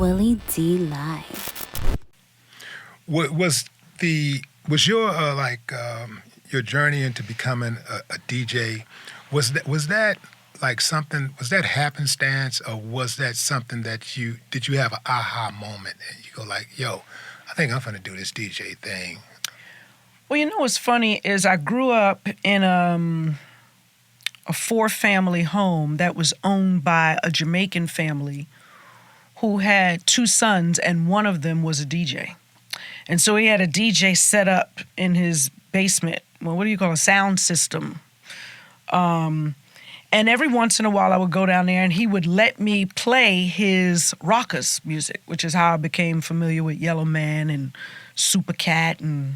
Willie D. Live. Was your your journey into becoming a DJ, was that like something, was that happenstance, or was that something that did you have an aha moment and you go like, yo, I think I'm gonna do this DJ thing? Well, you know what's funny is I grew up in a four-family home that was owned by a Jamaican family who had two sons, and one of them was a DJ. And so he had a DJ set up in his basement. Well, what do you call a sound system? And every once in a while I would go down there and he would let me play his rockers music, which is how I became familiar with Yellow Man and Super Cat and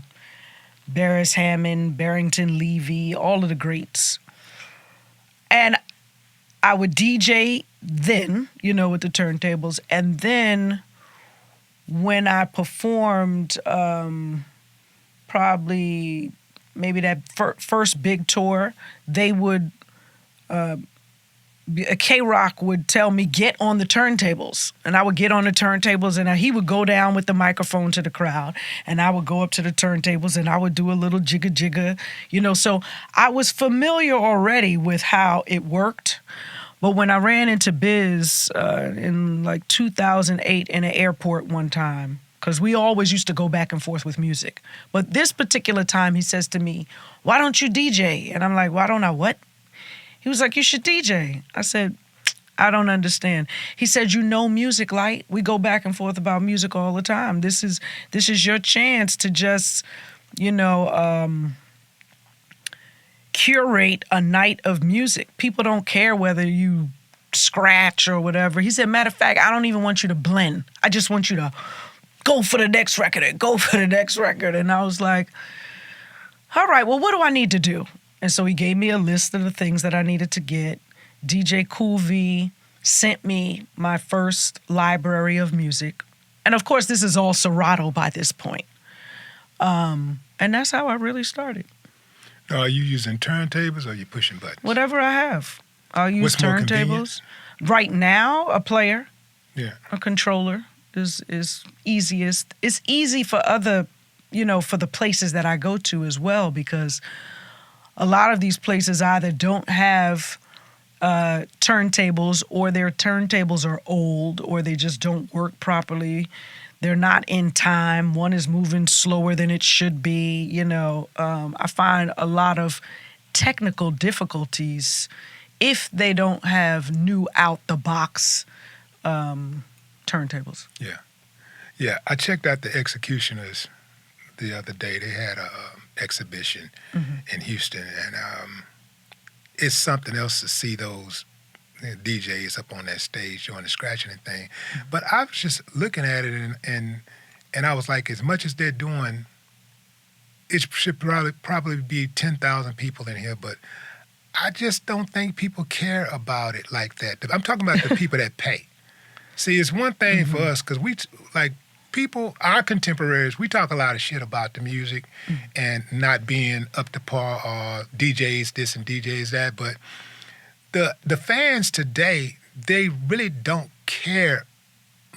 Beres Hammond, Barrington Levy, all of the greats. And I would DJ then, with the turntables. And then when I performed probably maybe that first big tour, they would, K-Rock would tell me, get on the turntables. And I would get on the turntables and he would go down with the microphone to the crowd. And I would go up to the turntables and I would do a little jigga, So I was familiar already with how it worked. But when I ran into Biz in like 2008 in an airport one time, because we always used to go back and forth with music. But this particular time he says to me, why don't you DJ? And I'm like, why don't I what? He was like, you should DJ. I said, I don't understand. He said, you know music, Lyte. We go back and forth about music all the time. This is your chance to just, curate a night of music. People don't care whether you scratch or whatever. He said, matter of fact, I don't even want you to blend. I just want you to go for the next record and go for the next record. And I was like, all right, well, what do I need to do? And so he gave me a list of the things that I needed to get. DJ Cool V sent me my first library of music. And of course, this is all Serato by this point. And that's how I really started. Now, are you using turntables or are you pushing buttons? Whatever I have. I'll use What's more turntables. Right now, a player, a controller is easiest. It's easy for other, for the places that I go to as well, because a lot of these places either don't have turntables, or their turntables are old, or they just don't work properly. They're not in time. One is moving slower than it should be. I find a lot of technical difficulties if they don't have new out-the-box turntables. Yeah. I checked out the Executioners the other day. They had a exhibition in Houston, and it's something else to see those DJs up on that stage doing the scratching and thing. But I was just looking at it and I was like, as much as they're doing, it should probably be 10,000 people in here, but I just don't think people care about it like that. I'm talking about the people that pay. See, it's one thing for us, because people, our contemporaries, we talk a lot of shit about the music and not being up to par, or DJs this and DJs that, but the fans today, they really don't care.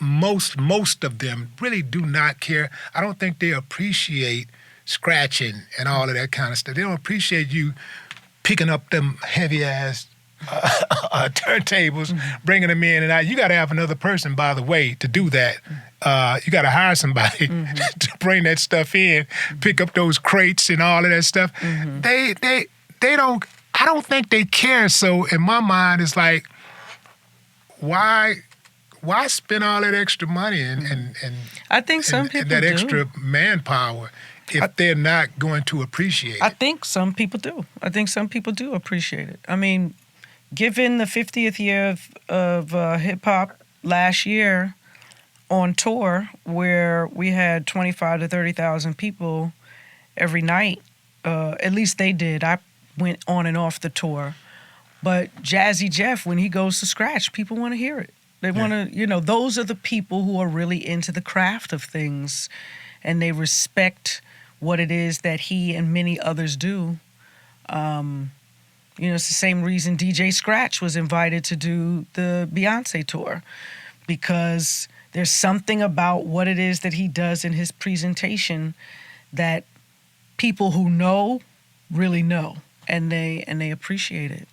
Most of them really do not care. I don't think they appreciate scratching and all of that kind of stuff. They don't appreciate you picking up them heavy-ass turntables, bringing them in and out. You got to have another person, by the way, to do that. You got to hire somebody to bring that stuff in, pick up those crates and all of that stuff. They don't. I don't think they care. So in my mind, it's like, why spend all that extra money and I think some people that do. extra manpower if they're not going to appreciate it? I think some people do. I think some people do appreciate it. I mean, given the 50th year of hip-hop last year on tour, where we had 25 to 30,000 people every night, at least they did. I went on and off the tour. But Jazzy Jeff, when he goes to scratch, people want to hear it. They want to, those are the people who are really into the craft of things, and they respect what it is that he and many others do. It's the same reason DJ Scratch was invited to do the Beyonce tour, because There's something about what it is that he does in his presentation that people who know really know, and they appreciate it.